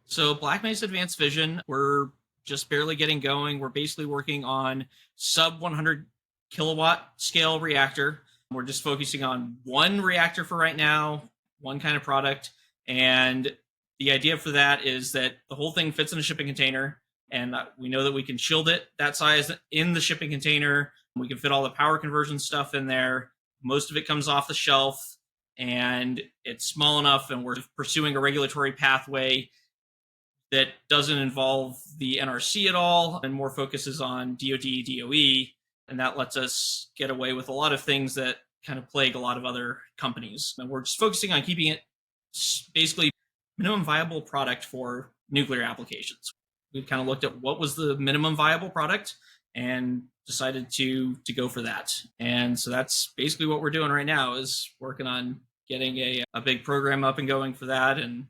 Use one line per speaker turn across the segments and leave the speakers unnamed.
So Black Mesa Advanced Fission, we're just barely getting going. We're basically working on sub 100 kilowatt scale reactor. We're just focusing on one reactor for right now, one kind of product. And the idea for that is that the whole thing fits in a shipping container. And we know that we can shield it that size in the shipping container. We can fit all the power conversion stuff in there. Most of it comes off the shelf and it's small enough. And we're pursuing a regulatory pathway that doesn't involve the NRC at all and more focuses on DoD, DOE. And that lets us get away with a lot of things that kind of plague a lot of other companies. And we're just focusing on keeping it basically minimum viable product for nuclear applications. We kind of looked at what was the minimum viable product and decided to go for that. And so that's basically what we're doing right now, is working on getting a big program up and going for that. And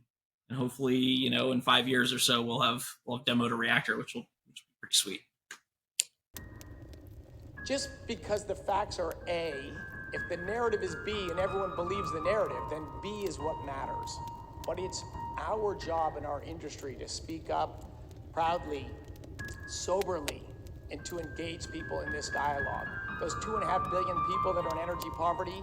hopefully, in 5 years or so, we'll have demoed a reactor, which will be pretty sweet.
Just because the facts are A, if the narrative is B and everyone believes the narrative, then B is what matters. But it's our job in our industry to speak up proudly, soberly, and to engage people in this dialogue. Those 2.5 billion people that are in energy poverty,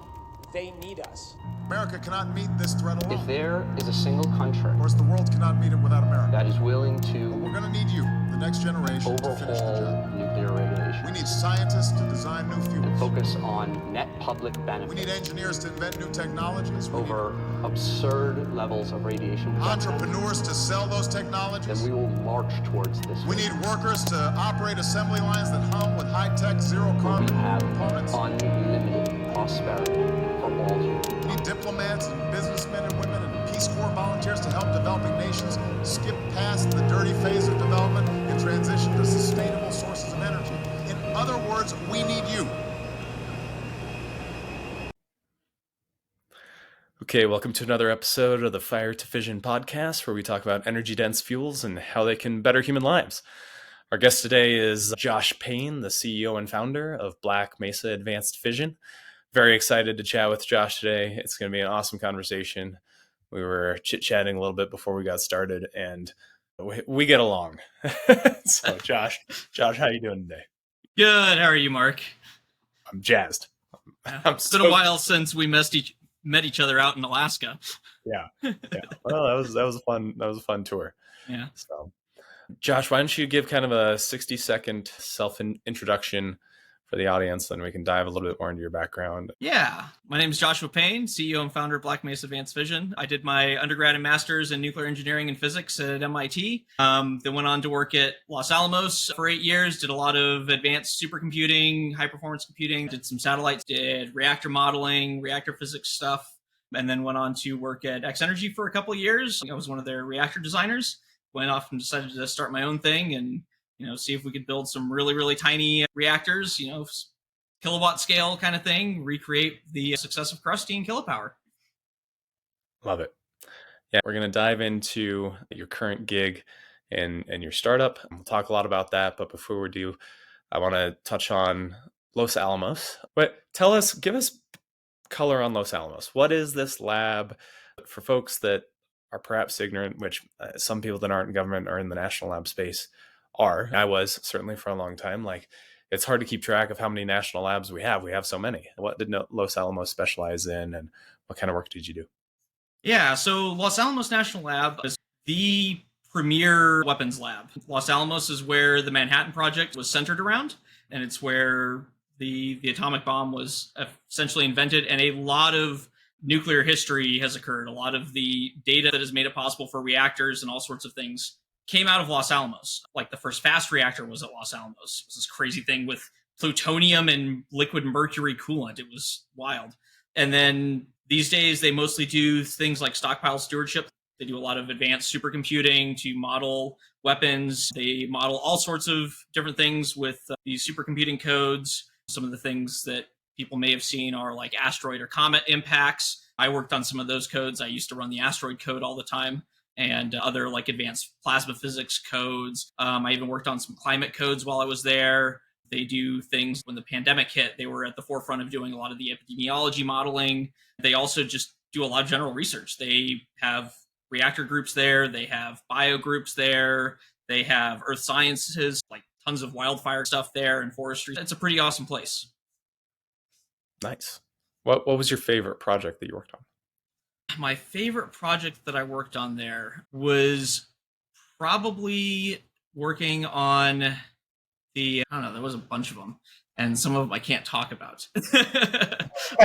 they need us.
America cannot meet this threat alone.
If there is a single country,
of course, the world cannot meet it without America.
that is willing to
We're going to need you, the next generation, to finish the
overhaul
job.
nuclear regulation
We need scientists to design new
and
fuels.
focus on net public
We need
benefit
engineers to invent new technologies. We
over absurd levels of radiation
need
protection,
entrepreneurs to sell those
then
technologies.
we will march towards this.
We need workers to operate assembly lines that hum with high-tech,
we
zero-carbon
have
components.
unlimited prosperity for all humans.
We need diplomats and businessmen and women and Peace Corps volunteers to help developing nations skip past the dirty phase of development and transition to sustainable sources of energy. In other words, we need you.
Okay, welcome to another episode of the Fire to Fission podcast, where we talk about energy-dense fuels and how they can better human lives. Our guest today is Josh Payne, the CEO and founder of Black Mesa Advanced Fission. Very excited to chat with Josh today. It's going to be an awesome conversation. We were chit-chatting a little bit before we got started, and we get along. So, Josh, how you doing today?
Good. How are you, Mark?
I'm jazzed.
It's been a while since we met each other out in Alaska.
Yeah. Well, that was a fun tour.
Yeah.
So, Josh, why don't you give kind of a 60-second self-introduction for the audience, then we can dive a little bit more into your background.
Yeah. My name is Joshua Payne, CEO and founder of Black Mesa Advanced Fission. I did my undergrad and master's in nuclear engineering and physics at MIT. Then went on to work at Los Alamos for 8 years, did a lot of advanced supercomputing, high-performance computing, did some satellites, did reactor modeling, reactor physics stuff, and then went on to work at X Energy for a couple of years. I was one of their reactor designers. Went off and decided to start my own thing and see if we could build some really, really tiny reactors, kilowatt scale kind of thing, recreate the success of Krusty and Kilopower.
Love it. Yeah, we're going to dive into your current gig and your startup. We'll talk a lot about that. But before we do, I want to touch on Los Alamos. But give us color on Los Alamos. What is this lab for folks that are perhaps ignorant, which some people that aren't in government or in the national lab space are? I was certainly for a long time. Like, it's hard to keep track of how many national labs we have. We have so many. What did Los Alamos specialize in, and what kind of work did you do?
Yeah, so Los Alamos National Lab is the premier weapons lab. Los Alamos is where the Manhattan Project was centered around, and it's where the atomic bomb was essentially invented, and a lot of nuclear history has occurred. A lot of the data that has made it possible for reactors and all sorts of things came out of Los Alamos. Like, the first fast reactor was at Los Alamos. It was this crazy thing with plutonium and liquid mercury coolant. It was wild. And then these days, they mostly do things like stockpile stewardship. They do a lot of advanced supercomputing to model weapons. They model all sorts of different things with these supercomputing codes. Some of the things that people may have seen are like asteroid or comet impacts. I worked on some of those codes. I used to run the asteroid code all the time, and other like advanced plasma physics codes. I even worked on some climate codes while I was there. They do things when the pandemic hit. They were at the forefront of doing a lot of the epidemiology modeling. They also just do a lot of general research. They have reactor groups there. They have bio groups there. They have earth sciences, like tons of wildfire stuff there and forestry. It's a pretty awesome place.
Nice. What was your favorite project that you worked on?
My favorite project that I worked on there was probably working on I don't know, there was a bunch of them, and some of them I can't talk about.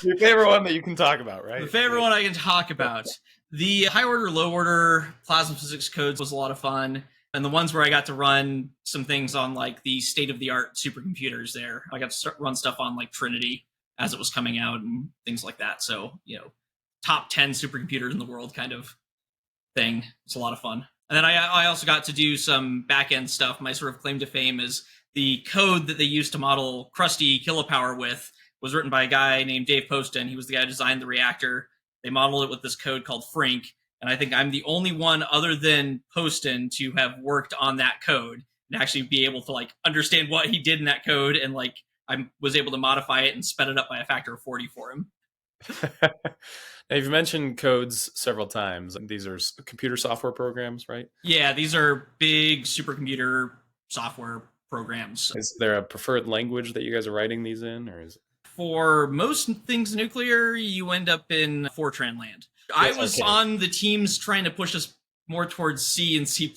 Your favorite one that you can talk about, right?
The favorite one I can talk about. The high order, low order plasma physics codes was a lot of fun. And the ones where I got to run some things on like the state of the art supercomputers there. I got to run stuff on like Trinity as it was coming out and things like that. So, top 10 supercomputers in the world kind of thing. It's a lot of fun. And then I also got to do some back end stuff. My sort of claim to fame is the code that they used to model Krusty Kilopower with was written by a guy named Dave Poston. He was the guy who designed the reactor. They modeled it with this code called Frink. And I think I'm the only one other than Poston to have worked on that code and actually be able to like understand what he did in that code. And like, I was able to modify it and sped it up by a factor of 40 for him.
Now, you've mentioned codes several times. These are computer software programs, right?
Yeah, these are big supercomputer software programs.
Is there a preferred language that you guys are writing these in, or is it?
For most things nuclear, you end up in Fortran land. I was on the teams trying to push us more towards C and C++.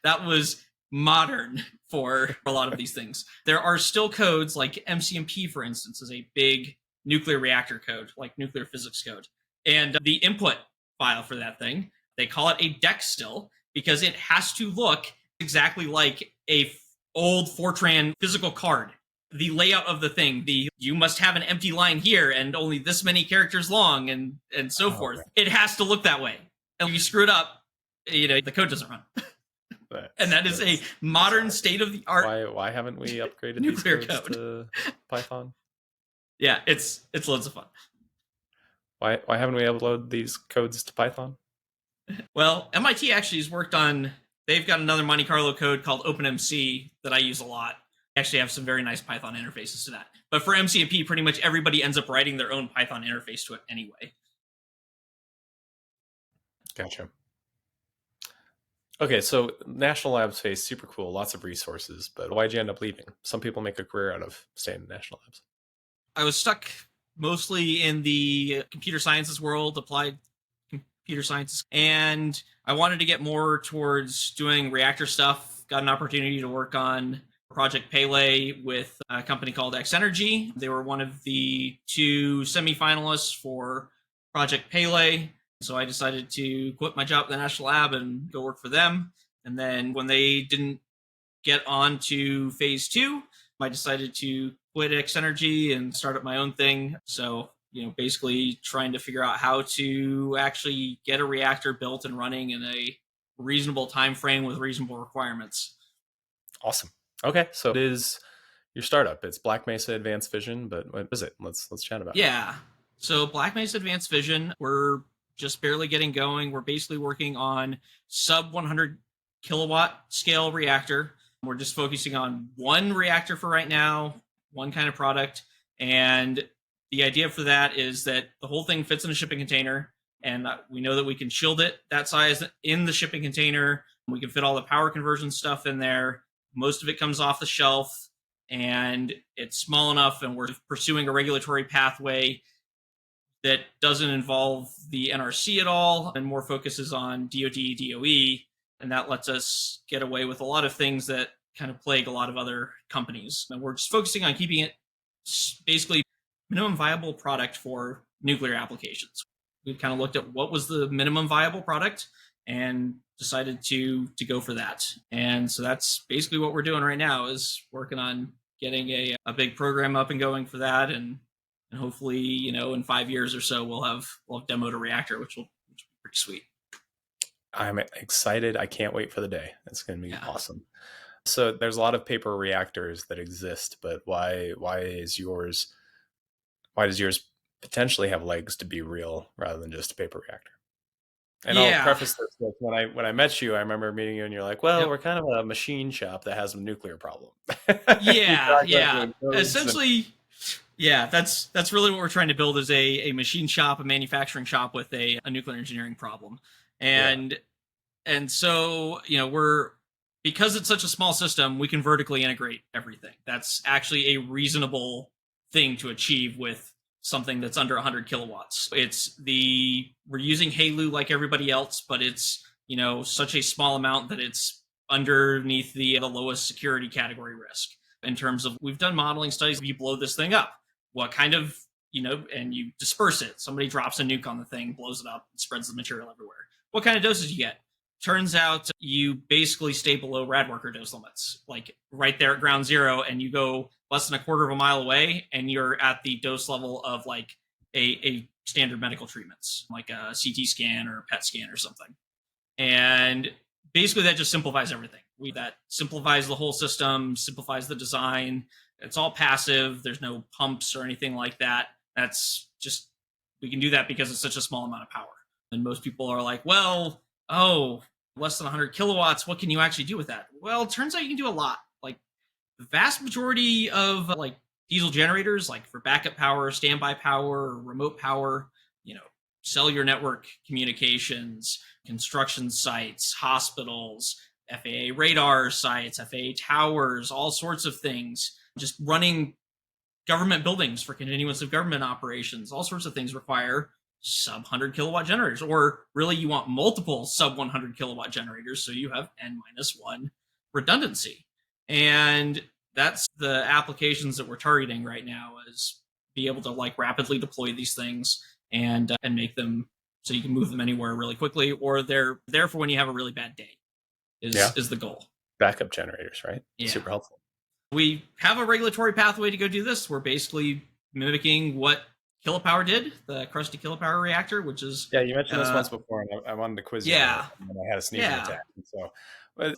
That was modern for a lot of these things. There are still codes like MCMP, for instance, is a big nuclear reactor code, like nuclear physics code. And the input file for that thing, they call it a DEX still, because it has to look exactly like a old Fortran physical card. The layout of the thing, you must have an empty line here and only this many characters long and so forth. Right. It has to look that way. And if you screw it up, the code doesn't run. And that is a modern state of the art.
Why haven't we upgraded nuclear these codes to Python?
Yeah, it's loads of fun.
Why haven't we uploaded these codes to Python?
Well, MIT actually has worked on. They've got another Monte Carlo code called OpenMC that I use a lot. Actually have some very nice Python interfaces to that. But for MCMP, pretty much everybody ends up writing their own Python interface to it anyway.
Gotcha. Okay, so National Labs Space, super cool, lots of resources, but why'd you end up leaving? Some people make a career out of staying in National Labs.
I was stuck mostly in the computer sciences world, applied computer sciences, and I wanted to get more towards doing reactor stuff. Got an opportunity to work on Project Pele with a company called X Energy. They were one of the 2 semifinalists for Project Pele. So I decided to quit my job at the National Lab and go work for them. And then when they didn't get on to phase 2, I decided to quit X Energy and start up my own thing. So, basically trying to figure out how to actually get a reactor built and running in a reasonable time frame with reasonable requirements.
Awesome. Okay, so it is your startup. It's Black Mesa Advanced Fission, but what is it? Let's chat about it.
Yeah. So Black Mesa Advanced Fission, we're just barely getting going. We're basically working on sub 100 kilowatt scale reactor. We're just focusing on one reactor for right now, one kind of product. And the idea for that is that the whole thing fits in a shipping container. And we know that we can shield it that size in the shipping container. We can fit all the power conversion stuff in there. Most of it comes off the shelf, and it's small enough, and we're pursuing a regulatory pathway that doesn't involve the NRC at all and more focuses on DoD, DOE, and that lets us get away with a lot of things that kind of plague a lot of other companies. And we're just focusing on keeping it basically minimum viable product for nuclear applications. We kind of looked at what was the minimum viable product and decided to go for that. And so that's basically what we're doing right now, is working on getting a big program up and going for that. And hopefully, in 5 years or so, we'll have demoed a reactor, which will be pretty sweet.
I'm excited. I can't wait for the day. It's going to be awesome. So there's a lot of paper reactors that exist, but why does yours potentially have legs to be real rather than just a paper reactor? And I'll preface this with when I met you, I remember meeting you and you're like, well, we're kind of a machine shop that has a nuclear problem.
Yeah. Essentially, that's really what we're trying to build, is a machine shop, a manufacturing shop with a nuclear engineering problem. And so, because it's such a small system, we can vertically integrate everything. That's actually a reasonable thing to achieve with something that's under 100 kilowatts. We're using HALEU like everybody else, but it's, such a small amount that it's underneath the lowest security category risk. In terms of, we've done modeling studies. If you blow this thing up, what kind of, and you disperse it, somebody drops a nuke on the thing, blows it up, and spreads the material everywhere. What kind of doses you get? Turns out you basically stay below rad worker dose limits, like right there at ground zero, and you go less than a quarter of a mile away, and you're at the dose level of like a standard medical treatments, like a CT scan or a PET scan or something. And basically that just simplifies everything. That simplifies the whole system, simplifies the design. It's all passive. There's no pumps or anything like that. That's just, we can do that because it's such a small amount of power. And most people are like, well, less than 100 kilowatts, what can you actually do with that? Well, it turns out you can do a lot. Like the vast majority of like diesel generators, like for backup power, standby power, remote power, cellular network communications, construction sites, hospitals, FAA radar sites, FAA towers, all sorts of things, just running government buildings for continuance of government operations, all sorts of things require sub 100 kilowatt generators, or really you want multiple sub 100 kilowatt generators, so you have n-1 redundancy. And that's the applications that we're targeting right now, is be able to like rapidly deploy these things and make them so you can move them anywhere really quickly, or they're there for when you have a really bad day is the goal.
Backup generators, right?
Yeah.
Super helpful.
We have a regulatory pathway to go do this. We're basically mimicking what Kilopower did, the Krusty Kilopower reactor, which is...
Yeah, you mentioned this once before, and I wanted to quiz you.
Yeah.
And I had a sneezing attack. And so,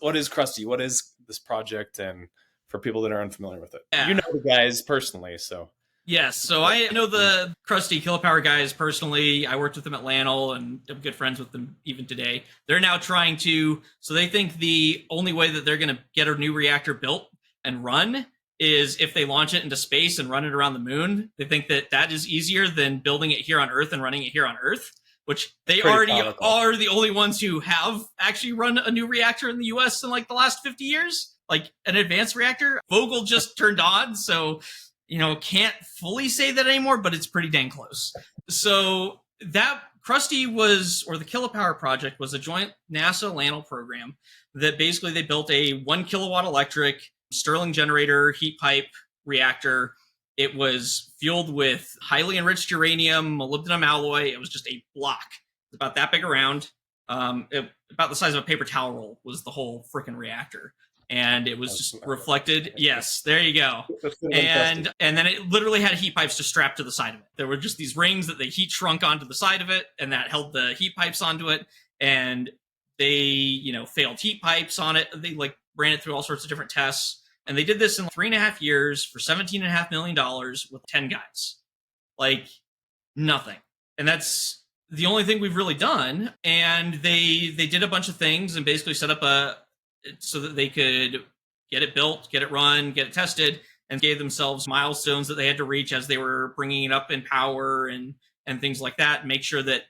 what is Krusty? What is this project? And for people that are unfamiliar with it, you know the guys personally, so... Yes,
so I know the Krusty Kilopower guys personally. I worked with them at Lanel, and I'm good friends with them even today. They're now trying to... So they think the only way that they're going to get a new reactor built and run is if they launch it into space and run it around the moon. They think that is easier than building it here on Earth and running it here on Earth, which they already are the only ones who have actually run a new reactor in the US in like the last 50 years, like an advanced reactor. Vogel just turned on, so, can't fully say that anymore, but it's pretty dang close. So that Krusty or the Kilopower project was a joint NASA-Lanel program that basically they built a 1 kilowatt electric Stirling generator heat pipe reactor. It was fueled with highly enriched uranium, molybdenum alloy. It was just a block about that big around, about the size of a paper towel roll was the whole freaking reactor. And it was just reflected. Yes, there you go. And then it literally had heat pipes just strapped to the side of it. There were just these rings that they heat shrunk onto the side of it, and that held the heat pipes onto it. And they, failed heat pipes on it. They ran it through all sorts of different tests. And they did this in 3.5 years for $17.5 million with 10 guys. Like, nothing. And that's the only thing we've really done. And they did a bunch of things and basically set up so that they could get it built, get it run, get it tested, and gave themselves milestones that they had to reach as they were bringing it up in power and things like that. Make sure that,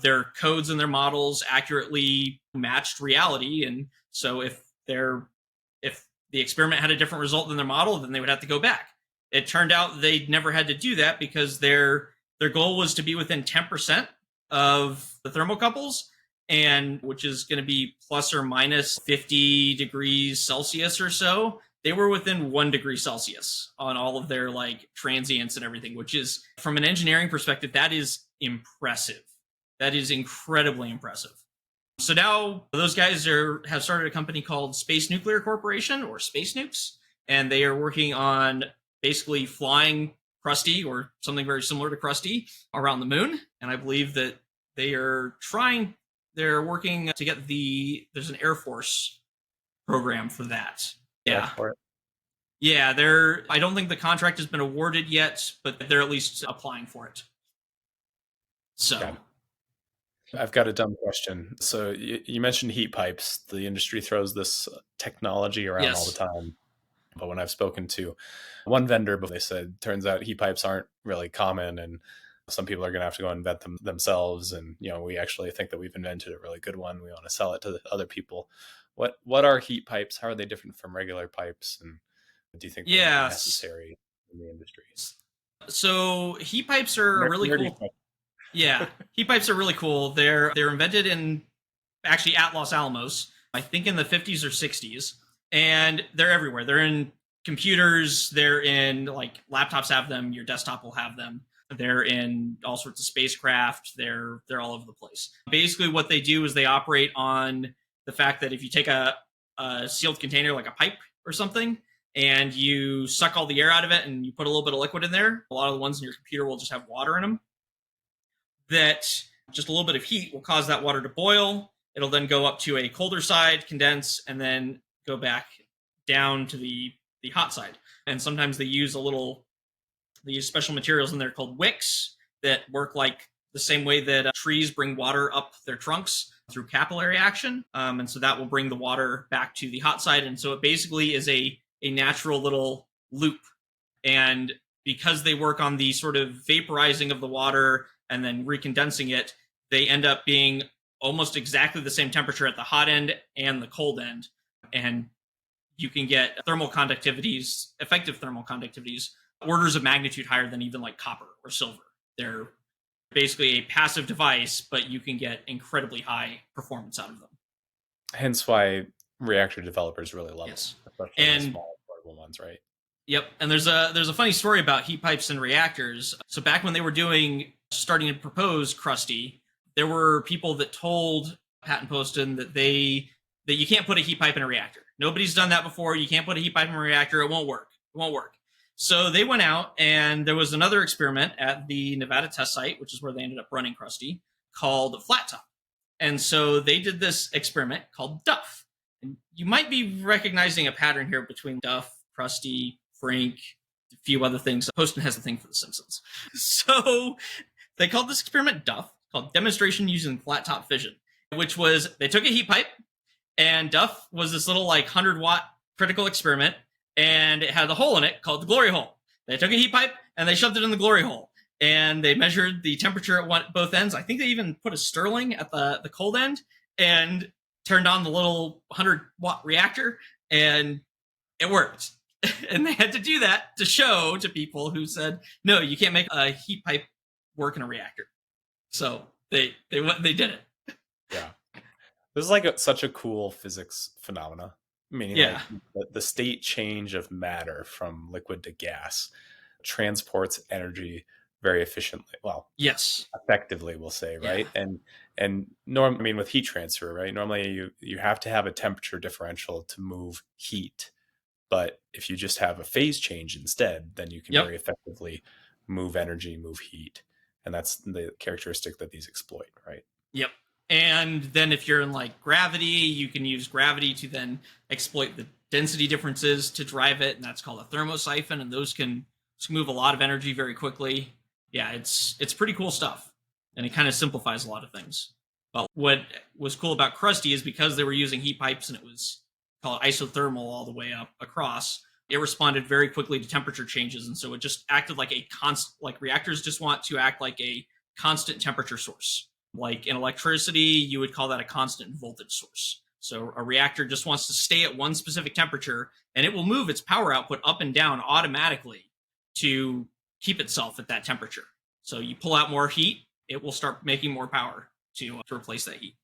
their codes and their models accurately matched reality. And so if the experiment had a different result than their model, then they would have to go back. It turned out they never had to do that because their goal was to be within 10% of the thermocouples, and which is going to be plus or minus 50 degrees Celsius or so. They were within 1 degree Celsius on all of their transients and everything, which is, from an engineering perspective, that is impressive. That is incredibly impressive. So now those guys have started a company called Space Nuclear Corporation, or Space Nukes, and they are working on basically flying Krusty, or something very similar to Krusty, around the moon. And I believe that they're working to get there's an Air Force program for that. Yeah. Yeah, I don't think the contract has been awarded yet, but they're at least applying for it. So...
Okay. I've got a dumb question. So you mentioned heat pipes. The industry throws this technology around all the time. But when I've spoken to one vendor, they said, turns out heat pipes aren't really common. And Some people are going to have to go invent them themselves. And, we actually think that we've invented a really good one. We want to sell it to the other people. What are heat pipes? How are they different from regular pipes? And do you think they're
Yes.
necessary in the industry?
So heat pipes are really cool. Yeah, heat pipes are really cool. They're invented actually at Los Alamos, I think in the 50s or 60s, and they're everywhere. They're in computers, they're in like laptops have them, your desktop will have them. They're in all sorts of spacecraft. They're all over the place. Basically what they do is they operate on the fact that if you take a sealed container like a pipe or something and you suck all the air out of it and you put a little bit of liquid in there, a lot of the ones in your computer will just have water in them. That just a little bit of heat will cause that water to boil. It'll then go up to a colder side, condense, and then go back down to the hot side. And sometimes they use special materials in there called wicks that work like the same way that trees bring water up their trunks through capillary action. And so that will bring the water back to the hot side. And so it basically is a natural little loop. And because they work on the sort of vaporizing of the water and then recondensing it, they end up being almost exactly the same temperature at the hot end and the cold end. And you can get effective thermal conductivities, orders of magnitude higher than even like copper or silver. They're basically a passive device, but you can get incredibly high performance out of them.
Hence why reactor developers really love
Yes.
it, especially the small portable ones, right?
Yep. And there's a funny story about heat pipes and reactors. So back when they were starting to propose Krusty, there were people that told Patton Poston that you can't put a heat pipe in a reactor. Nobody's done that before. You can't put a heat pipe in a reactor. It won't work. So they went out, and there was another experiment at the Nevada test site, which is where they ended up running Krusty, called Flat Top. And so they did this experiment called Duff. And you might be recognizing a pattern here between Duff, Krusty, Frank, a few other things. Poston has a thing for The Simpsons. So they called this experiment Duff, called Demonstration Using Flat Top Fission, which was they took a heat pipe, and Duff was this little like 100-watt critical experiment, and it had a hole in it called the glory hole. They took a heat pipe and they shoved it in the glory hole, and they measured the temperature at both ends. I think they even put a Stirling at the cold end and turned on the little 100-watt reactor, and it worked. And they had to do that to show to people who said, no, you can't make a heat pipe work in a reactor. So they did it.
Yeah. This is like such a cool physics phenomena. Meaning like the state change of matter from liquid to gas transports energy very efficiently. Well,
yes,
effectively, we'll say, right? Yeah. And with heat transfer, right? Normally you have to have a temperature differential to move heat. But if you just have a phase change instead, then you can very effectively move energy, move heat. And that's the characteristic that these exploit, right?
Yep. And then if you're in like gravity, you can use gravity to then exploit the density differences to drive it. And that's called a thermosiphon. And those can move a lot of energy very quickly. Yeah, it's pretty cool stuff. And it kind of simplifies a lot of things. But what was cool about Krusty is because they were using heat pipes and it was called isothermal all the way up across, it responded very quickly to temperature changes. And so it just acted like a constant, like reactors just want to act like a constant temperature source. Like in electricity, you would call that a constant voltage source. So a reactor just wants to stay at one specific temperature, and it will move its power output up and down automatically to keep itself at that temperature. So you pull out more heat, it will start making more power to replace that heat.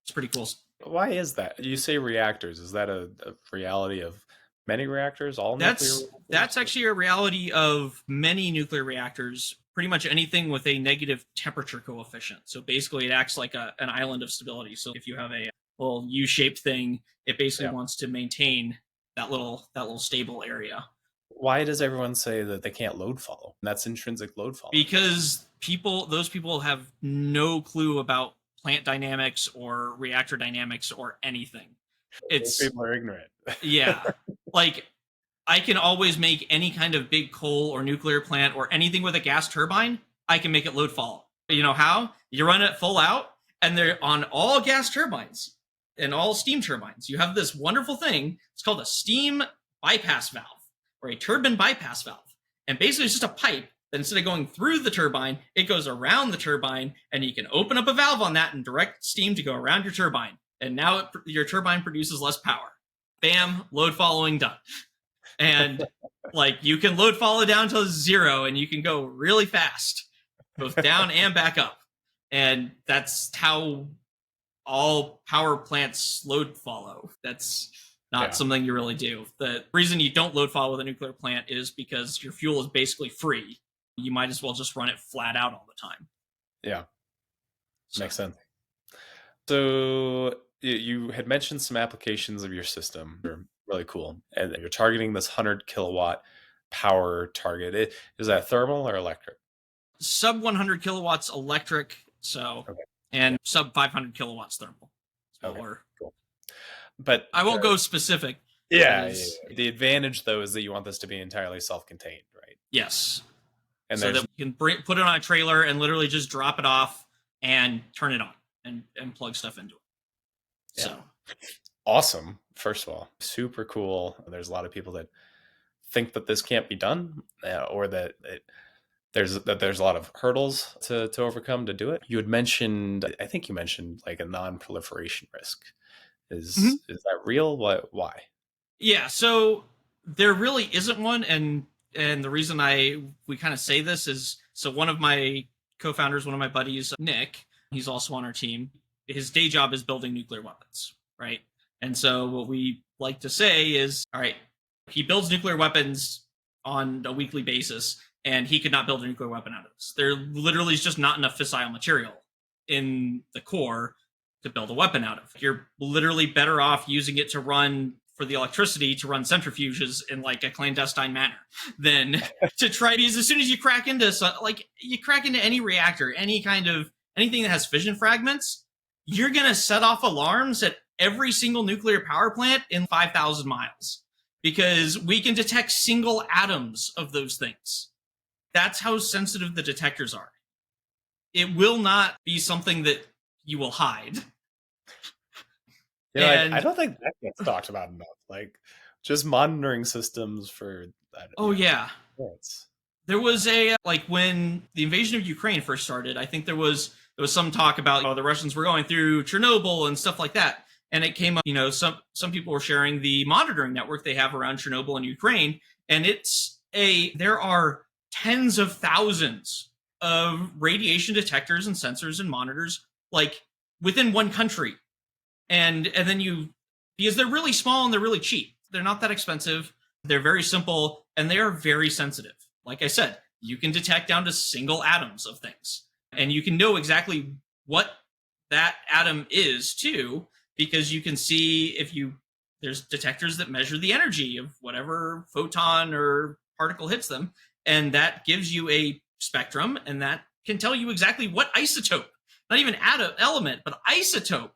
It's pretty cool.
Why is that? You say reactors. Is that a reality of many reactors? All nuclear reactors?
That's actually a reality of many nuclear reactors. Pretty much anything with a negative temperature coefficient. So basically it acts like an island of stability. So if you have a little U-shaped thing, it basically wants to maintain that little stable area.
Why does everyone say that they can't load follow? That's intrinsic load follow.
Because those people have no clue about plant dynamics or reactor dynamics or anything.
Those people are ignorant.
Yeah. Like I can always make any kind of big coal or nuclear plant or anything with a gas turbine. I can make it load follow. You know how? You run it full out, and they're on all gas turbines and all steam turbines. You have this wonderful thing. It's called a steam bypass valve or a turbine bypass valve. And basically it's just a pipe instead of going through the turbine, it goes around the turbine, and you can open up a valve on that and direct steam to go around your turbine. And now your turbine produces less power. Bam, load following done. And like you can load follow down to 0, and you can go really fast, both down and back up. And that's how all power plants load follow. That's not something you really do. The reason you don't load follow with a nuclear plant is because your fuel is basically free. You might as well just run it flat out all the time.
Yeah. Makes sense. So you had mentioned some applications of your system. They're really cool. And you're targeting this 100 kilowatt power target. Is that thermal or electric?
Sub 100 kilowatts electric, and sub 500 kilowatts thermal.
Cool. But
I won't go specific.
Yeah. The advantage, though, is that you want this to be entirely self-contained, right?
Yes.
And
so that you can put it on a trailer and literally just drop it off and turn it on and plug stuff into it.
Yeah.
So
awesome. First of all, super cool. There's a lot of people that think that this can't be done, or that there's a lot of hurdles to overcome to do it. You had mentioned, I think you mentioned like a non-proliferation risk. Is that real? Why?
Yeah, so there really isn't one, and the reason we kind of say this is, so one of my co-founders, one of my buddies, Nick, he's also on our team. His day job is building nuclear weapons, right? And so what we like to say is, all right, he builds nuclear weapons on a weekly basis, and he could not build a nuclear weapon out of this. There literally is just not enough fissile material in the core to build a weapon out of. You're literally better off using it to run for the electricity to run centrifuges in like a clandestine manner than to try, because as soon as you crack into any reactor, anything that has fission fragments, you're going to set off alarms at every single nuclear power plant in 5,000 miles because we can detect single atoms of those things. That's how sensitive the detectors are. It will not be something that you will hide.
Yeah, I don't think that gets talked about enough. Like, just monitoring systems for that.
Yeah. There was when the invasion of Ukraine first started, I think there was some talk about the Russians were going through Chernobyl and stuff like that. And it came up, some people were sharing the monitoring network they have around Chernobyl and Ukraine. And there are tens of thousands of radiation detectors and sensors and monitors, like within one country. And then because they're really small and they're really cheap. They're not that expensive. They're very simple and they are very sensitive. Like I said, you can detect down to single atoms of things and you can know exactly what that atom is too, because you can see there's detectors that measure the energy of whatever photon or particle hits them. And that gives you a spectrum and that can tell you exactly what isotope, not even element, but isotope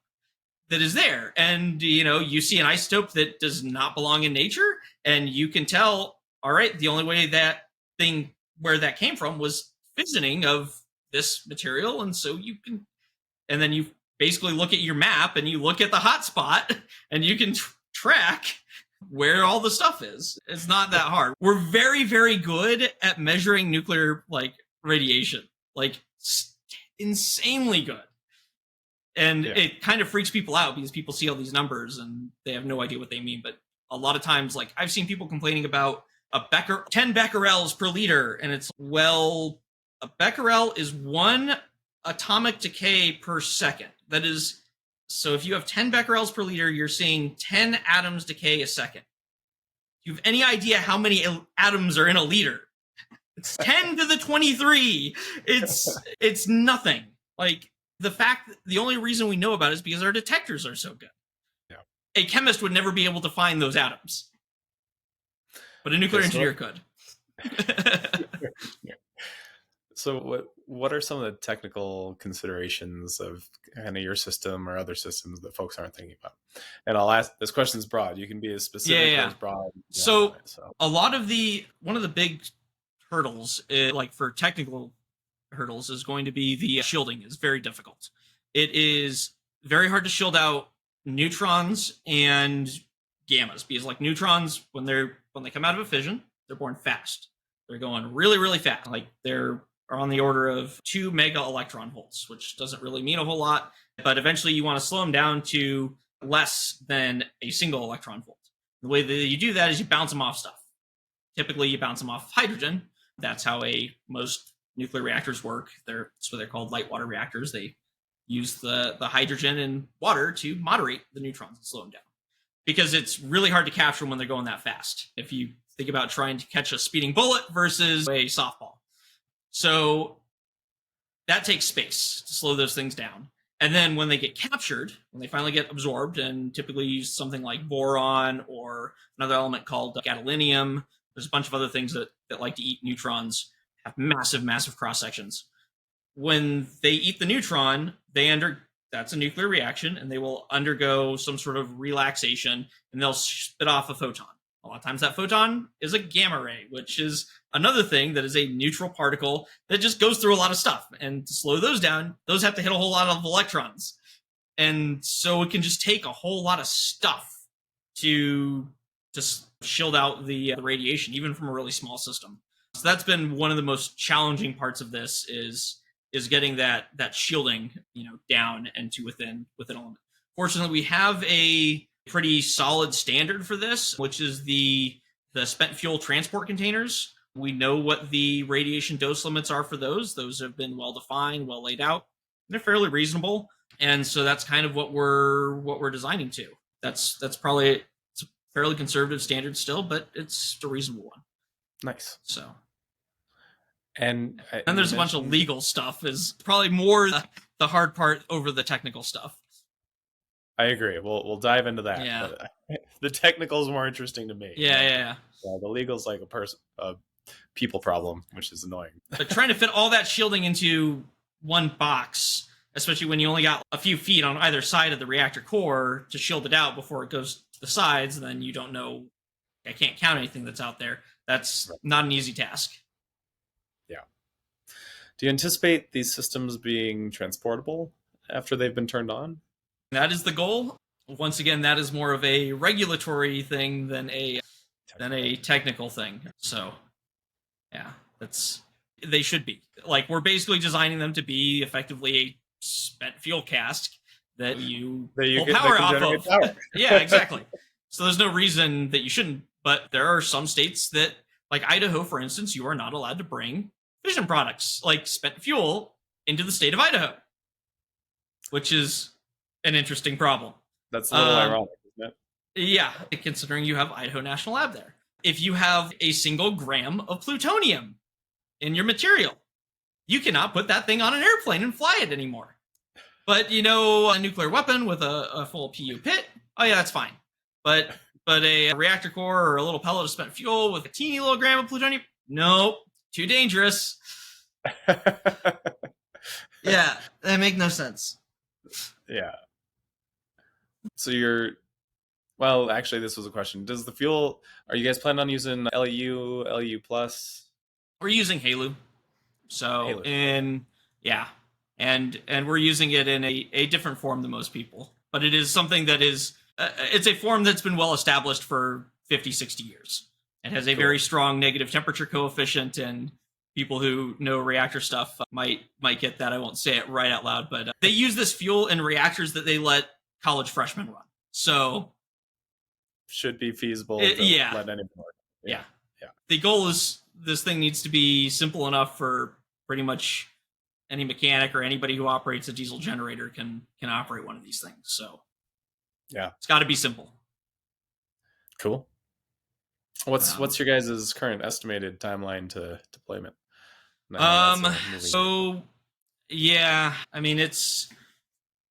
that is there. And, you see an isotope that does not belong in nature and you can tell, all right, the only way where that came from was fissioning of this material. And so and then you basically look at your map and you look at the hotspot and you can track where all the stuff is. It's not that hard. We're very, very good at measuring nuclear radiation, insanely good. And it kind of freaks people out because people see all these numbers and they have no idea what they mean. But a lot of times, I've seen people complaining about 10 becquerels per liter. And it's, a becquerel is 1 atomic decay per second. That is, so if you have 10 becquerels per liter, you're seeing 10 atoms decay a second. Do you have any idea how many atoms are in a liter? It's 10 to the 23. It's nothing. The only reason we know about it is because our detectors are so good.
Yeah.
A chemist would never be able to find those atoms, but a nuclear engineer could.
So what are some of the technical considerations of kind of your system or other systems that folks aren't thinking about? And I'll ask, this question's broad. You can be as specific or as broad.
So a lot of one of the big hurdles, for technical hurdles, is going to be the shielding is very difficult. It is very hard to shield out neutrons and gammas because neutrons, when they come out of a fission, they're born fast. They're going really, really fast. Like they're on the order of 2 mega electron volts, which doesn't really mean a whole lot. But eventually you want to slow them down to less than a single electron volt. The way that you do that is you bounce them off stuff. Typically, you bounce them off hydrogen. That's how most nuclear reactors work. That's what they're called, light water reactors. They use the hydrogen and water to moderate the neutrons and slow them down. Because it's really hard to capture when they're going that fast. If you think about trying to catch a speeding bullet versus a softball. So that takes space to slow those things down. And then when they get captured, when they finally get absorbed, and typically use something like boron or another element called gadolinium, there's a bunch of other things that like to eat neutrons, have massive, massive cross sections. When they eat the neutron, that's a nuclear reaction, and they will undergo some sort of relaxation, and they'll spit off a photon. A lot of times that photon is a gamma ray, which is another thing that is a neutral particle that just goes through a lot of stuff. And to slow those down, those have to hit a whole lot of electrons. And so it can just take a whole lot of stuff to just shield out the radiation, even from a really small system. So that's been one of the most challenging parts of this is getting that shielding, down and to within element. Fortunately, we have a pretty solid standard for this, which is the spent fuel transport containers. We know what the radiation dose limits are for those. Those have been well defined, well laid out. They're fairly reasonable, and so that's kind of what we're designing to. It's a fairly conservative standard still, but it's a reasonable one.
Nice.
So,
and
there's a bunch of legal stuff is probably more the hard part over the technical stuff.
I agree. We'll dive into that.
Yeah.
But the technical is more interesting to me.
Yeah.
The legal's like a people problem, which is annoying.
But trying to fit all that shielding into one box, especially when you only got a few feet on either side of the reactor core to shield it out before it goes to the sides, then you don't know. I can't count anything that's out there. That's not an easy task.
Yeah. Do you anticipate these systems being transportable after they've been turned on?
That is the goal. Once again, that is more of a regulatory thing than a technical thing. So, yeah, they should be. Like, we're basically designing them to be effectively a spent fuel cask that you pull power off of.
Power.
Yeah, exactly. So there's no reason that you shouldn't. But there are some states that, like Idaho, for instance, you are not allowed to bring fission products like spent fuel into the state of Idaho, which is an interesting problem.
That's a little ironic, isn't it?
Yeah, considering you have Idaho National Lab there. If you have a single gram of plutonium in your material, you cannot put that thing on an airplane and fly it anymore. But, a nuclear weapon with a full PU pit, oh yeah, that's fine. But a reactor core or a little pellet of spent fuel with a teeny little gram of plutonium, nope, too dangerous. Yeah, that makes no sense.
Yeah. So actually, this was a question. Does the fuel, are you guys planning on using LU plus?
We're using HALEU. So
HALEU.
And we're using it in a different form than most people. But it is something that is, it's a form that's been well established for 50, 60 years. It has a very strong negative temperature coefficient, and people who know reactor stuff might get that. I won't say it right out loud, but they use this fuel in reactors that they let college freshmen run. So
should be feasible to let anyone work.
Yeah. The goal is this thing needs to be simple enough for pretty much any mechanic or anybody who operates a diesel generator can operate one of these things. So
yeah, it's
got to be simple.
Cool. What's your guys' current estimated timeline to deployment?
So yeah, I mean, it's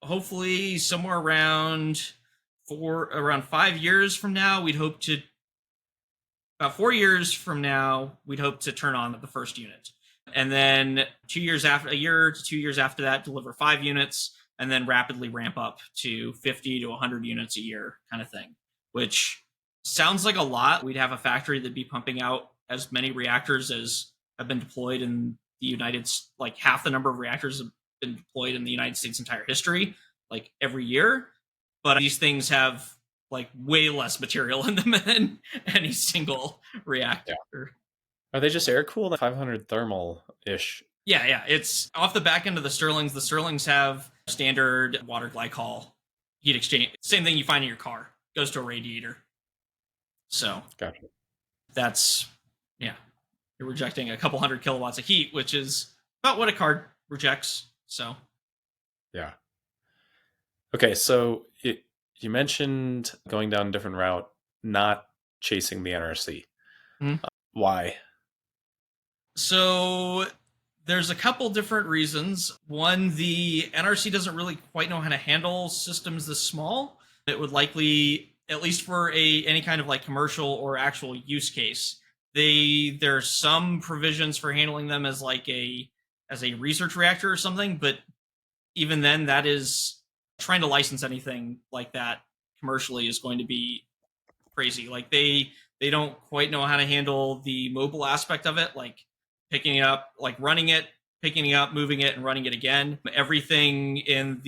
hopefully somewhere around 5 years from now, about 4 years from now, we'd hope to turn on the first unit. And then a year to 2 years after that, deliver 5 units, and then rapidly ramp up to 50 to 100 units a year kind of thing, which sounds like a lot. We'd have a factory that'd be pumping out as many reactors as have been deployed in the United States. Like half the number of reactors have been deployed in the United States' entire history, like every year. But these things have like way less material in them than any single reactor.
Are they just air cooled? 500 thermal ish.
Yeah, it's off the back end of the Stirlings. The Stirlings have standard water glycol heat exchange. Same thing you find in your car. Goes to a radiator. So
Gotcha.
that's, yeah, you're rejecting a couple hundred kilowatts of heat, which is about what a card rejects. So
Yeah. Okay, so you mentioned going down a different route, not chasing the NRC.
Mhm.
Why?
So there's a couple different reasons. One, the NRC doesn't really quite know how to handle systems this small. It would likely, at least for any kind of like commercial or actual use case, there's some provisions for handling them as like as a research reactor or something, but even then, that is trying to license anything like that commercially is going to be crazy. Like they don't quite know how to handle the mobile aspect of it, like picking it up, like running it, picking it up, moving it, and running it again. Everything in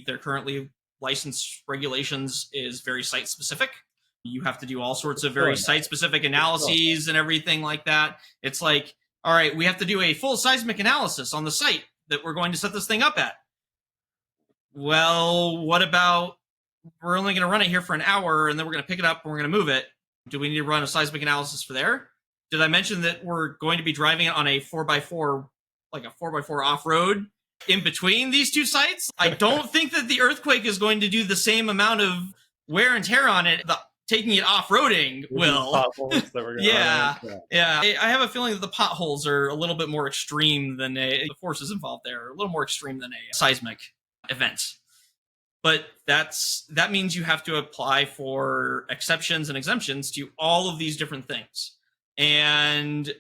their currently licensed regulations is very site specific. You have to do all sorts of very site specific analyses and everything like that. It's like, all right, we have to do a full seismic analysis on the site that we're going to set this thing up at. Well, what about we're only going to run it here for an hour and then we're going to pick it up and we're going to move it? Do we need to run a seismic analysis for there? Did I mention that we're going to be driving it on a 4x4, like a 4x4 off-road in between these two sites? I don't think that the earthquake is going to do the same amount of wear and tear on it. Taking it off-roading will. Yeah. I have a feeling that the potholes are a little bit more extreme than the forces involved there, are a little more extreme than a seismic event. But that means you have to apply for exceptions and exemptions to all of these different things. And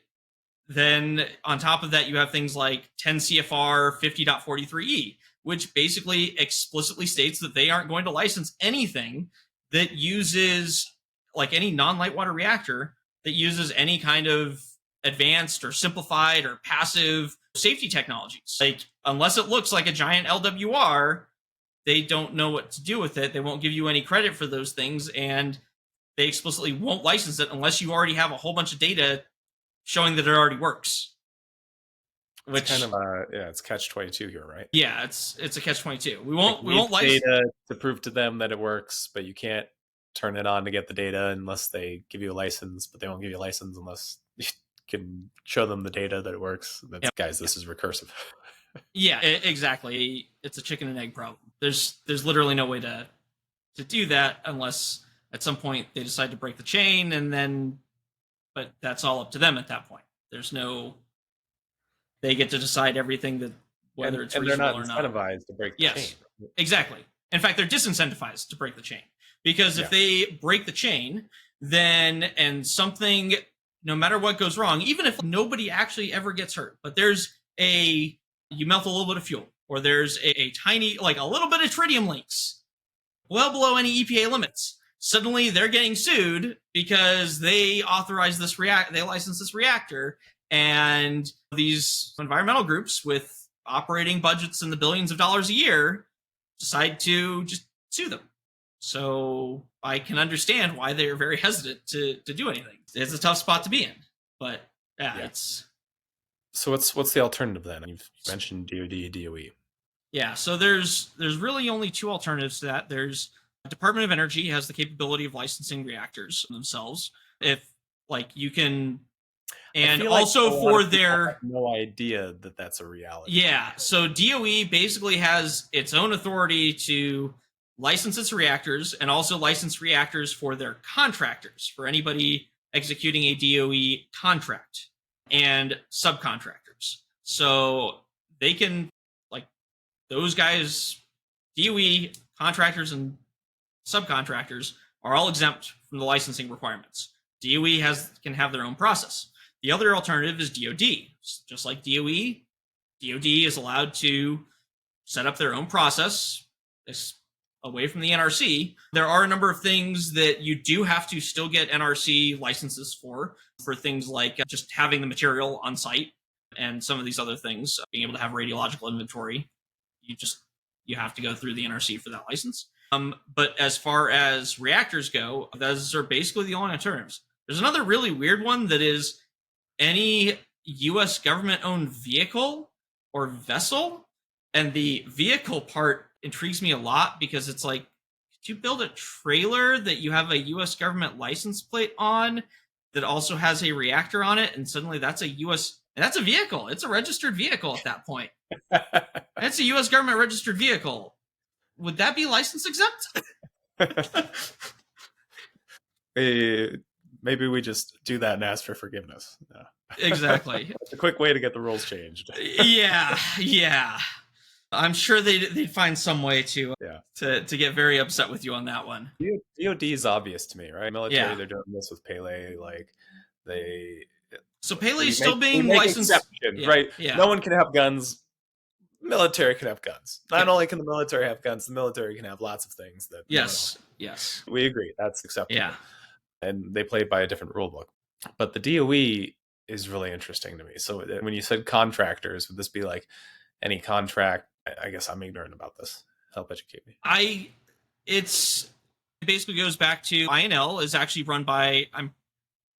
then on top of that, you have things like 10 CFR 50.43E, which basically explicitly states that they aren't going to license anything that uses, like any non-light water reactor, that uses any kind of advanced or simplified or passive safety technologies. Like, unless it looks like a giant LWR, they don't know what to do with it. They won't give you any credit for those things, and they explicitly won't license it unless you already have a whole bunch of data showing that it already works. Which
it's kind of it's catch-22 here, right?
Yeah, it's a catch-22. We won't license
data to prove to them that it works, but you can't turn it on to get the data unless they give you a license. But they won't give you a license unless you can show them the data that it works. Guys, this is recursive.
Yeah, exactly. It's a chicken and egg problem. There's literally no way to do that unless at some point they decide to break the chain, and then, but that's all up to them at that point. There's no, they get to decide everything, that whether it's reasonable or not.
They're not incentivized to break the chain.
Exactly. In fact, they're disincentivized to break the chain, because if they break the chain, then, and something, no matter what goes wrong, even if nobody actually ever gets hurt, but you melt a little bit of fuel, or there's a tiny, like a little bit of tritium leaks well below any EPA limits, suddenly they're getting sued because they authorized this they licensed this reactor, and these environmental groups with operating budgets in the billions of dollars a year decide to just sue them. So I can understand why they're very hesitant to do anything. It's a tough spot to be in, but it's...
So what's the alternative then? You've mentioned DoD, DOE.
Yeah, so there's really only two alternatives to that. There's Department of Energy has the capability of licensing reactors themselves. If, like, you can, and also like for their,
have no idea that that's a reality.
Yeah, so DOE basically has its own authority to license its reactors, and also license reactors for their contractors, for anybody executing a DOE contract, and subcontractors. So they can, like, those guys, DOE contractors and subcontractors, are all exempt from the licensing requirements. DOE can have their own process. The other alternative is DoD. Just like DOE, DoD is allowed to set up their own process away from the NRC. There are a number of things that you do have to still get NRC licenses for things like just having the material on site, and some of these other things, being able to have radiological inventory. You have to go through the NRC for that license. But as far as reactors go, those are basically the only alternatives. There's another really weird one that is any US government owned vehicle or vessel. And the vehicle part intrigues me a lot because it's like, could you build a trailer that you have a US government license plate on that also has a reactor on it? And suddenly that's a US, and that's a vehicle. It's a registered vehicle at that point. It's a US government registered vehicle. Would that be license exempt?
Maybe we just do that and ask for forgiveness. No.
Exactly.
It's a quick way to get the rules changed.
Yeah. I'm sure they'd find some way to get very upset with you on that one.
DoD is obvious to me, right? Military,
Yeah.
they're doing this with Pele, like
So Pele's still being licensed,
right?
Yeah.
No one can have guns. Military can have guns. Not only can the military have guns, the military can have lots of things that.
Yes.
We agree. That's acceptable.
Yeah.
And they play by a different rule book. But the DOE is really interesting to me. So when you said contractors, would this be like any contract? I guess I'm ignorant about this. Help educate me.
It basically goes back to INL is actually run by, I'm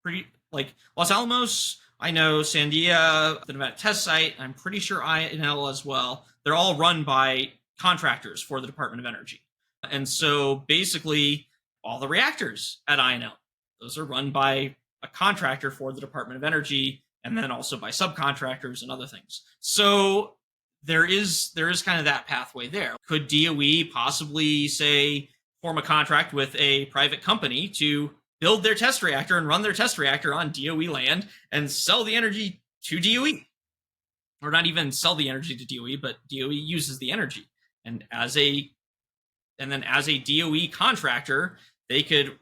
pretty, like Los Alamos, I know Sandia, the Nevada test site, I'm pretty sure INL as well. They're all run by contractors for the Department of Energy. And so basically all the reactors at INL, those are run by a contractor for the Department of Energy, and then also by subcontractors and other things. So there is kind of that pathway there. Could DOE possibly, say, form a contract with a private company to build their test reactor and run their test reactor on DOE land and sell the energy to DOE? Or not even sell the energy to DOE, but DOE uses the energy. And as a DOE contractor, they could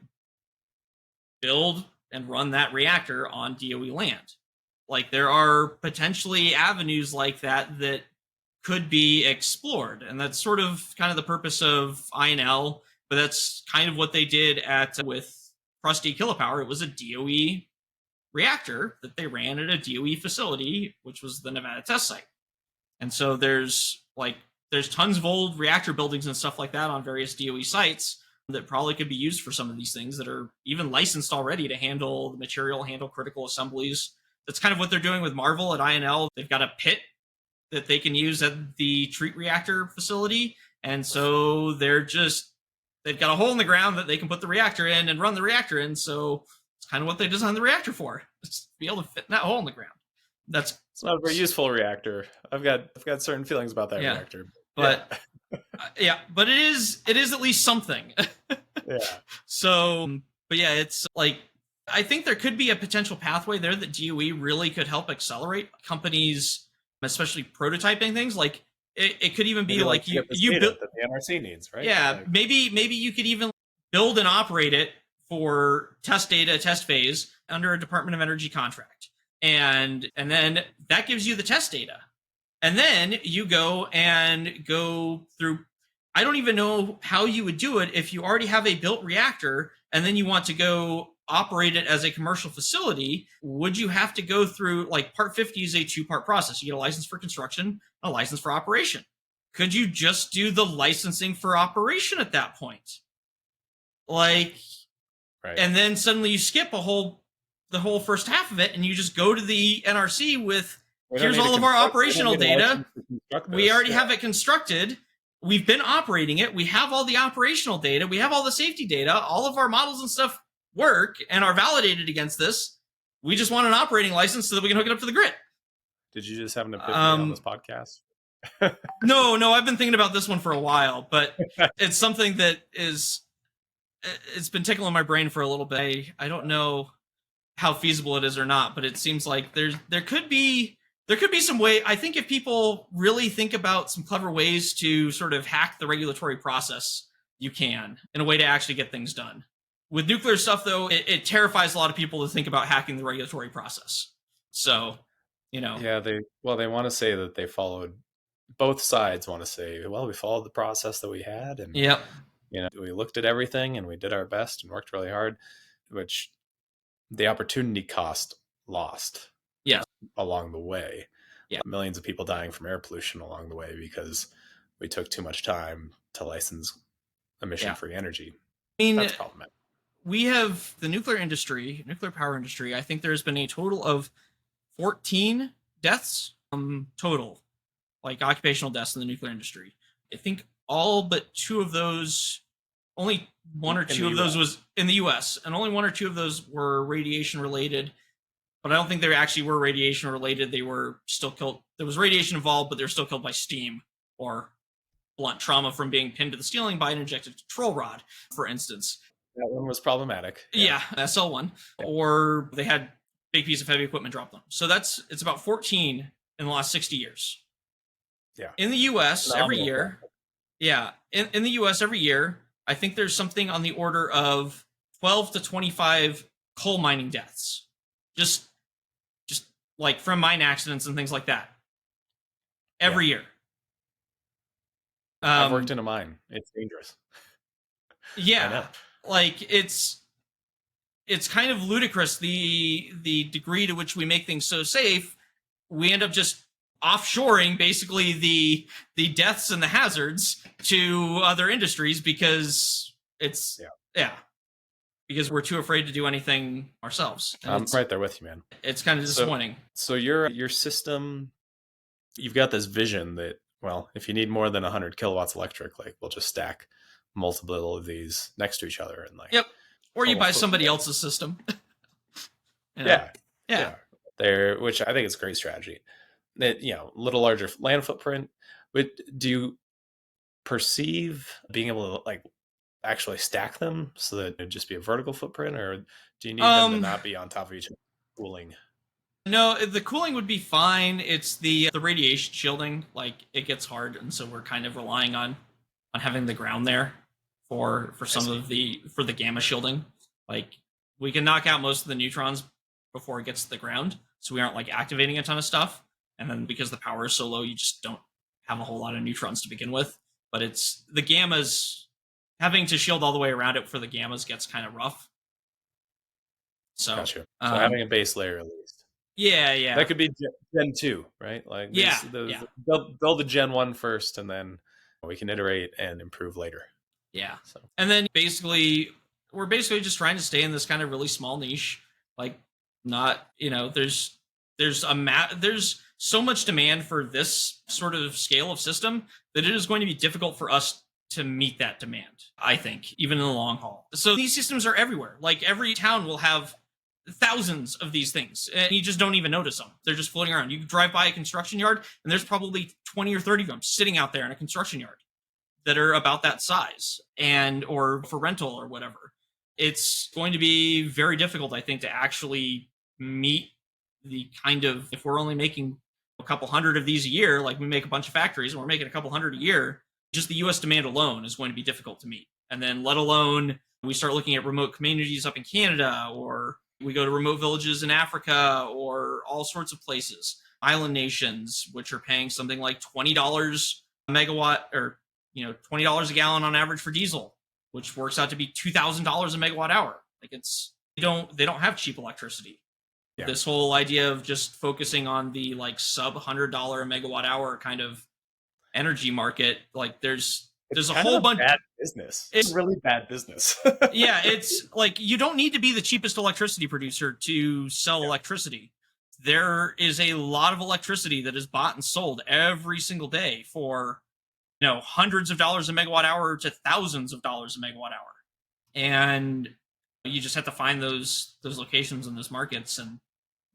build and run that reactor on DOE land. Like, there are potentially avenues like that could be explored. And that's sort of kind of the purpose of INL, but that's kind of what they did with Krusty Kilopower. It was a DOE reactor that they ran at a DOE facility, which was the Nevada test site. And so there's tons of old reactor buildings and stuff like that on various DOE sites that probably could be used for some of these things that are even licensed already to handle the material, handle critical assemblies. That's kind of what they're doing with Marvel at INL. They've got a pit that they can use at the treat reactor facility. And so they've got a hole in the ground that they can put the reactor in and run the reactor in. So it's kind of what they designed the reactor for. It's to be able to fit in that hole in the ground. It's
not a very useful reactor. I've got certain feelings about that reactor.
But but it is at least something.
Yeah.
So, but yeah, it's like, I think there could be a potential pathway there that DOE really could help accelerate companies, especially prototyping things. Like it could even be maybe like you build
that the NRC needs, right?
Yeah, maybe you could even build and operate it for test data, test phase under a Department of Energy contract. And then that gives you the test data. And then you go through, I don't even know how you would do it if you already have a built reactor and then you want to go operate it as a commercial facility. Would you have to go through, like, Part 50 is a 2-part process. You get a license for construction, a license for operation. Could you just do the licensing for operation at that point? Like, right. And then suddenly you skip the whole first half of it and you just go to the NRC with, here's all of our operational data. We already have it constructed. We've been operating it. We have all the operational data. We have all the safety data. All of our models and stuff work and are validated against this. We just want an operating license so that we can hook it up to the grid.
Did you just have an epiphany on this podcast?
No, I've been thinking about this one for a while, but it's something that it's been tickling my brain for a little bit. I don't know how feasible it is or not, but it seems like there could be some way. I think if people really think about some clever ways to sort of hack the regulatory process, you can, in a way to actually get things done. With nuclear stuff, though, it terrifies a lot of people to think about hacking the regulatory process. So,
Yeah, they want to say that they followed, both sides want to say, well, we followed the process that we had. And, we looked at everything and we did our best and worked really hard, which the opportunity cost lost.
Yeah.
Along the way.
Yeah.
Millions of people dying from air pollution along the way because we took too much time to license emission-free energy.
I mean,
that's problematic.
We have the nuclear power industry. I think there's been a total of 14 deaths total, like occupational deaths in the nuclear industry. I think all but two of those, only one or two of those was in the US, and only one or two of those were radiation related. But I don't think they actually were radiation related. They were still killed. There was radiation involved, but they were still killed by steam or blunt trauma from being pinned to the ceiling by an injected control rod, for instance.
That one was problematic.
Yeah, SL1. Yeah. Or they had big piece of heavy equipment drop them. So it's about 14 in the last 60 years.
Yeah.
In the US every year. Yeah. In the US every year, I think there's something on the order of 12 to 25 coal mining deaths. Just like from mine accidents and things like that. Every year.
I've worked in a mine. It's dangerous.
Yeah. Like it's kind of ludicrous the degree to which we make things so safe. We end up just offshoring basically the deaths and the hazards to other industries because it's because we're too afraid to do anything ourselves.
I'm right there with you, man.
It's kind of disappointing.
So your system, you've got this vision that, well, if you need more than 100 kilowatts electric, like we'll just stack multiple of these next to each other and like.
Yep. Or you buy somebody else's system.
Yeah. Which I think is a great strategy. That, little larger land footprint. But do you perceive being able to like actually stack them so that it'd just be a vertical footprint, or do you need them to not be on top of each other? Cooling? No,
the cooling would be fine. It's the radiation shielding. Like it gets hard, and so we're kind of relying on having the ground there for some of the gamma shielding. Like we can knock out most of the neutrons before it gets to the ground, so we aren't like activating a ton of stuff. And then because the power is so low, you just don't have a whole lot of neutrons to begin with. But it's the gammas. Having to shield all the way around it for the gammas gets kind of rough. So,
gotcha. So having a base layer at least.
Yeah.
That could be Gen 2, right? Like build the Gen 1 first, and then we can iterate and improve later.
Yeah. So. And then we're basically just trying to stay in this kind of really small niche. Like not, there's so much demand for this sort of scale of system that it is going to be difficult for us to meet that demand, I think, even in the long haul. So these systems are everywhere. Like every town will have thousands of these things, and you just don't even notice them. They're just floating around. You drive by a construction yard, and there's probably 20 or 30 of them sitting out there in a construction yard that are about that size, or for rental or whatever. It's going to be very difficult, I think, to actually meet the kind of, if we're only making a couple hundred of these a year, like we make a bunch of factories and we're making a couple hundred a year, just the US demand alone is going to be difficult to meet. And then let alone we start looking at remote communities up in Canada, or we go to remote villages in Africa, or all sorts of places, island nations, which are paying something like $20 a megawatt, or $20 a gallon on average for diesel, which works out to be $2,000 a megawatt hour. Like they don't have cheap electricity. Yeah. This whole idea of just focusing on the like sub $100 a megawatt hour kind of energy market, like there's a whole bunch
of bad business. It's really bad business.
Yeah, it's like you don't need to be the cheapest electricity producer to sell electricity. There is a lot of electricity that is bought and sold every single day for hundreds of dollars a megawatt hour to thousands of dollars a megawatt hour. And you just have to find those locations in those markets and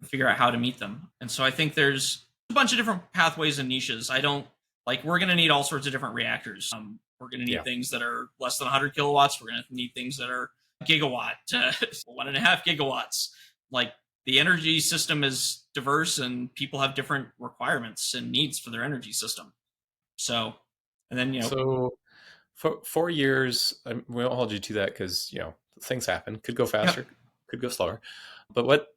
figure out how to meet them. And so I think there's a bunch of different pathways and niches. We're going to need all sorts of different reactors. We're going to need things that are less than 100 kilowatts. We're going to need things that are gigawatt, 1.5 gigawatts. Like the energy system is diverse and people have different requirements and needs for their energy system. So, and then,
So for 4 years, we won't hold you to that because, things happen. Could go faster, could go slower. But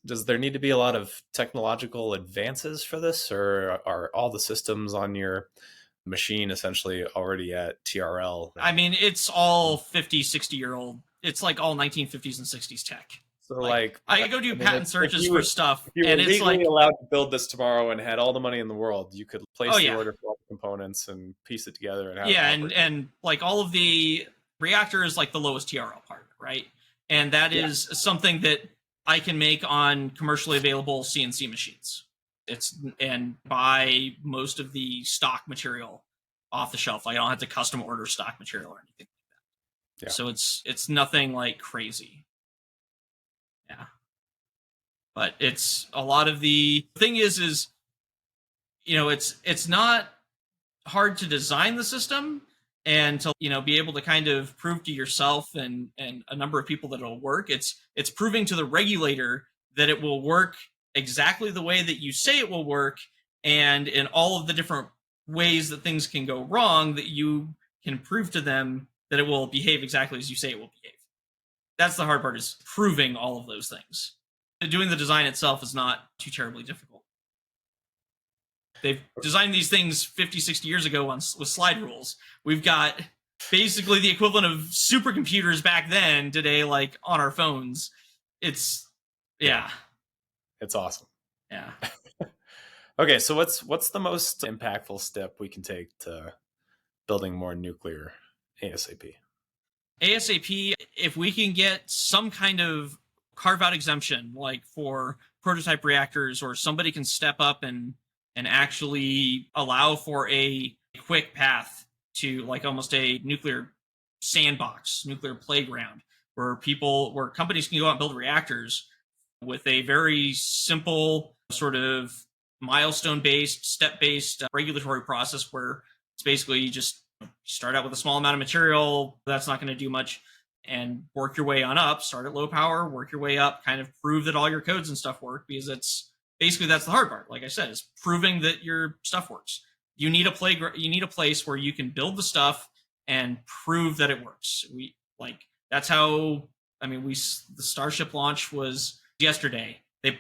does there need to be a lot of technological advances for this, or are all the systems on your machine essentially already at TRL?
It's all 50, 60-year-old. It's like all 1950s and 60s tech.
So
I go do patent searches for stuff.
If you were legally allowed to build this tomorrow and had all the money in the world, you could place the order for all the components and piece it together.
And like all of the reactor is like the lowest TRL part, right? And that is something that I can make on commercially available CNC machines. And buy most of the stock material off the shelf. I don't have to custom order stock material or anything like that. Yeah. So it's nothing like crazy. Yeah. But it's a lot of the thing is, you know, it's not hard to design the system and to, you know, be able to kind of prove to yourself and a number of people that it'll work. It's proving to the regulator that it will work exactly the way that you say it will work, and in all of the different ways that things can go wrong, that you can prove to them that it will behave exactly as you say it will behave. That's the hard part, is proving all of those things. Doing the design itself is not too terribly difficult. They've designed these things 50, 60 years ago with slide rules. We've got basically the equivalent of supercomputers back then today, like on our phones. It's
awesome.
Yeah.
Okay, so what's the most impactful step we can take to building more nuclear ASAP?
ASAP, if we can get some kind of carve-out exemption, like for prototype reactors, or somebody can step up and actually allow for a quick path to, like, almost a nuclear sandbox, nuclear playground, where companies can go out and build reactors with a very simple sort of milestone-based, step-based regulatory process, where it's basically you just start out with a small amount of material that's not going to do much, and work your way on up. Start at low power, work your way up, kind of prove that all your codes and stuff work, because it's basically, that's the hard part. Like I said, is proving that your stuff works. You need a place where you can build the stuff and prove that it works. That's how, the Starship launch was yesterday. They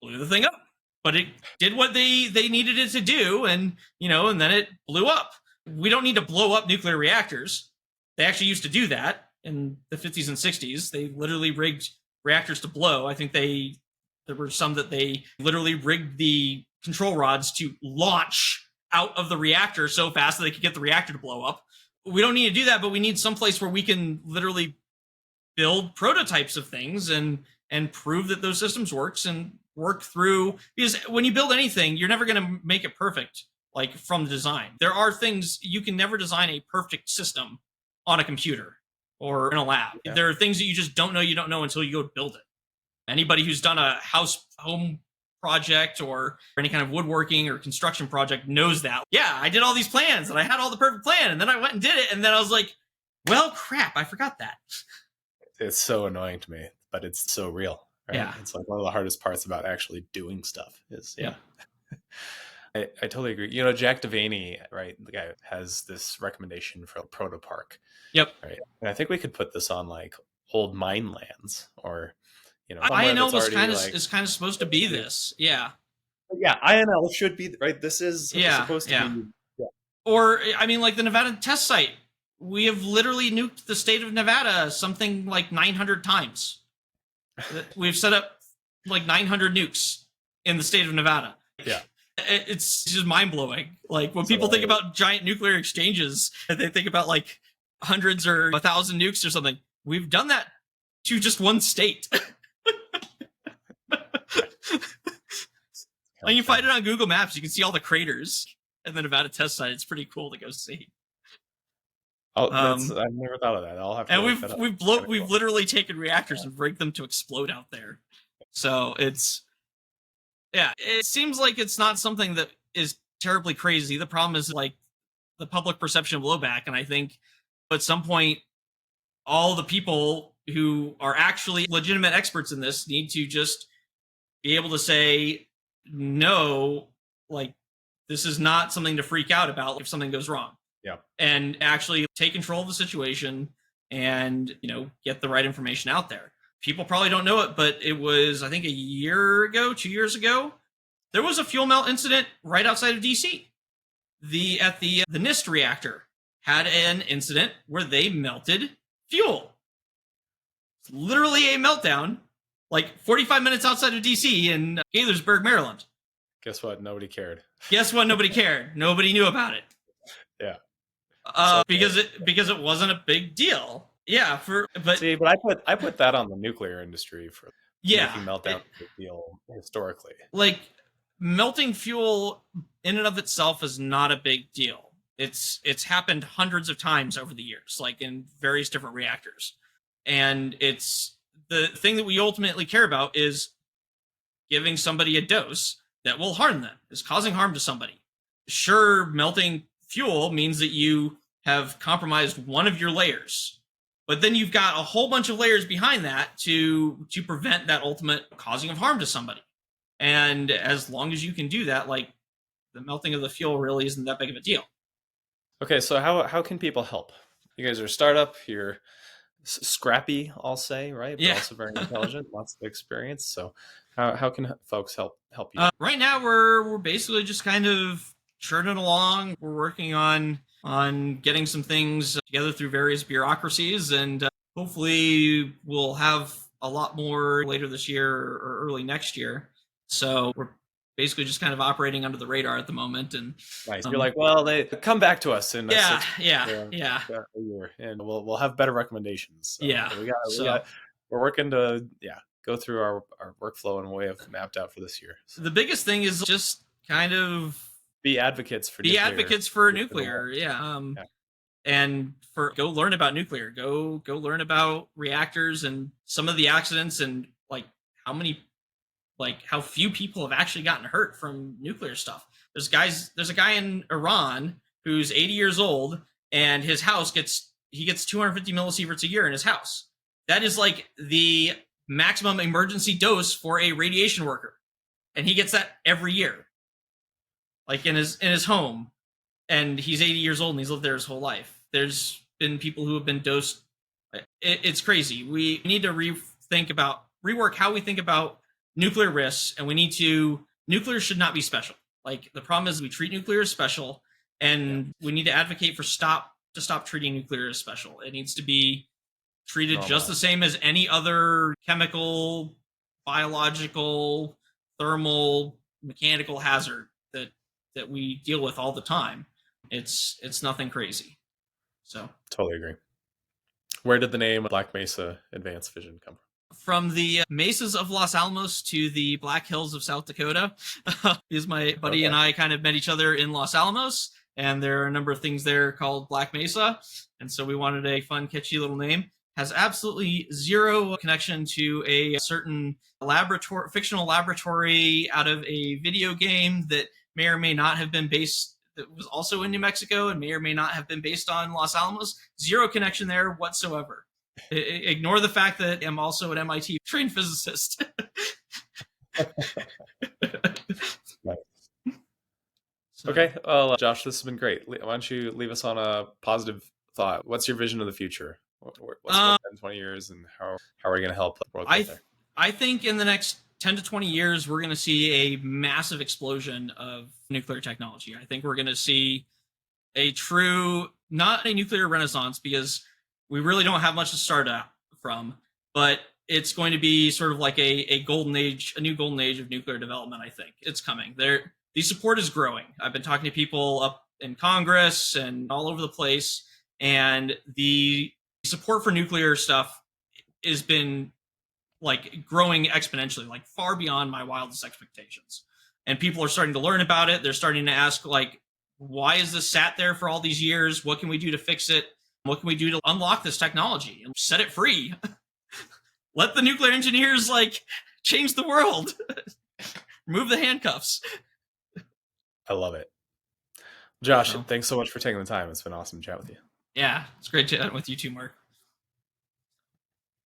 blew the thing up, but it did what they needed it to do, and then it blew up. We don't need to blow up nuclear reactors. They actually used to do that in the 50s and 60s. They literally rigged reactors to blow. I think there were some that they literally rigged the control rods to launch out of the reactor so fast that they could get the reactor to blow up. We don't need to do that, but we need some place where we can literally build prototypes of things and prove that those systems works and work through, because when you build anything, you're never going to make it perfect, like from the design. There are things, you can never design a perfect system on a computer or in a lab. Yeah. There are things that you just don't know until you go build it. Anybody who's done a home project or any kind of woodworking or construction project knows that. Yeah, I did all these plans and I had all the perfect plan, and then I went and did it, and then I was like, well, crap, I forgot that. It's
so annoying to me, but it's so real. Right?
Yeah.
It's like one of the hardest parts about actually doing stuff is, yeah. I totally agree. Jack Devaney, right, the guy has this recommendation for a protopark.
Yep.
Right. And I think we could put this on like old mine lands, or
INL is kind of supposed to be this. Yeah.
Yeah, INL should be, right? This is supposed to be. Yeah.
Or, like the Nevada test site. We have literally nuked the state of Nevada something like 900 times. We've set up like 900 nukes in the state of Nevada.
Yeah.
It's just mind-blowing. Like, when people think about giant nuclear exchanges, they think about like hundreds or 1,000 nukes or something. We've done that to just one state. When you find it on Google Maps, you can see all the craters in the Nevada test site. It's pretty cool to go see.
Oh, I've never thought of that. I'll have to.
And we've literally taken reactors and rigged them to explode out there. So it seems like it's not something that is terribly crazy. The problem is like the public perception of blowback, and I think at some point, all the people who are actually legitimate experts in this need to just be able to say, no, like, this is not something to freak out about if something goes wrong.
Yeah.
And actually take control of the situation and, get the right information out there. People probably don't know it, but it was, I think, 2 years ago, there was a fuel melt incident right outside of DC. The NIST reactor had an incident where they melted fuel. It's literally a meltdown, like 45 minutes outside of DC in Gaithersburg, Maryland.
Guess what? Nobody cared.
Nobody cared. Nobody knew about it.
Yeah.
Because it wasn't a big deal. Yeah.
But I put that on the nuclear industry
Yeah.
making meltdown a big deal historically.
Like, melting fuel in and of itself is not a big deal. It's happened hundreds of times over the years, like in various different reactors. And it's the thing that we ultimately care about is giving somebody a dose that will harm them, is causing harm to somebody. Sure, melting fuel means that you have compromised one of your layers, but then you've got a whole bunch of layers behind that to prevent that ultimate causing of harm to somebody. And as long as you can do that, like, the melting of the fuel really isn't that big of a deal.
Okay, so how can people help? You guys are a startup. You're scrappy, I'll say, right? But
Yeah.
also very intelligent, lots of experience. So how can folks help you?
Right now, we're basically just kind of churning along. We're working on getting some things together through various bureaucracies, and hopefully we'll have a lot more later this year or early next year. So we're basically just kind of operating under the radar at the moment. And
Nice. You're like, well, they come back to us in a year, and we'll have better recommendations. So we're working to go through our workflow and way of mapped out for this year. So
the biggest thing is just kind of
be advocates for
nuclear. And go learn about nuclear. Go learn about reactors and some of the accidents, and how few people have actually gotten hurt from nuclear stuff. There's a guy in Iran who's 80 years old, and his house gets 250 millisieverts a year in his house. That is like the maximum emergency dose for a radiation worker, and he gets that every year, like in his home. And he's 80 years old, and he's lived there his whole life. There's been people who have been dosed. It's crazy. We need to rework how we think about nuclear risks, and nuclear should not be special. Like, the problem is we treat nuclear as special, and we need to advocate for stop treating nuclear as special. It needs to be treated just the same as any other chemical, biological, thermal, mechanical hazard that we deal with all the time. It's nothing crazy. So
totally agree. Where did the name Black Mesa Advanced Fission come from?
From the mesas of Los Alamos to the Black Hills of South Dakota. Because my buddy and I kind of met each other in Los Alamos, and there are a number of things there called Black Mesa, and so we wanted a fun, catchy little name. Has absolutely zero connection to a certain fictional laboratory out of a video game that may or may not have been based, that was also in New Mexico and may or may not have been based on Los Alamos. Zero connection there whatsoever. Ignore the fact that I'm also an MIT trained physicist.
Nice. Okay, well, Josh, this has been great. Why don't you leave us on a positive thought? What's your vision of the future? What's 10, 20 years, and how are we going to help the world get there?
I think in the next 10 to 20 years, we're going to see a massive explosion of nuclear technology. I think we're going to see not a nuclear renaissance, because we really don't have much to start out from, but it's going to be sort of like a golden age, a new golden age of nuclear development. I think it's coming. The support is growing. I've been talking to people up in Congress and all over the place, and the support for nuclear stuff has been like growing exponentially, like far beyond my wildest expectations. And people are starting to learn about it. They're starting to ask, like, why is this sat there for all these years? What can we do to fix it? What can we do to unlock this technology and set it free? Let the nuclear engineers change the world. Remove the handcuffs.
I love it. Josh, thanks so much for taking the time. It's been awesome to chat with you.
Yeah, it's great chatting with you too, Mark.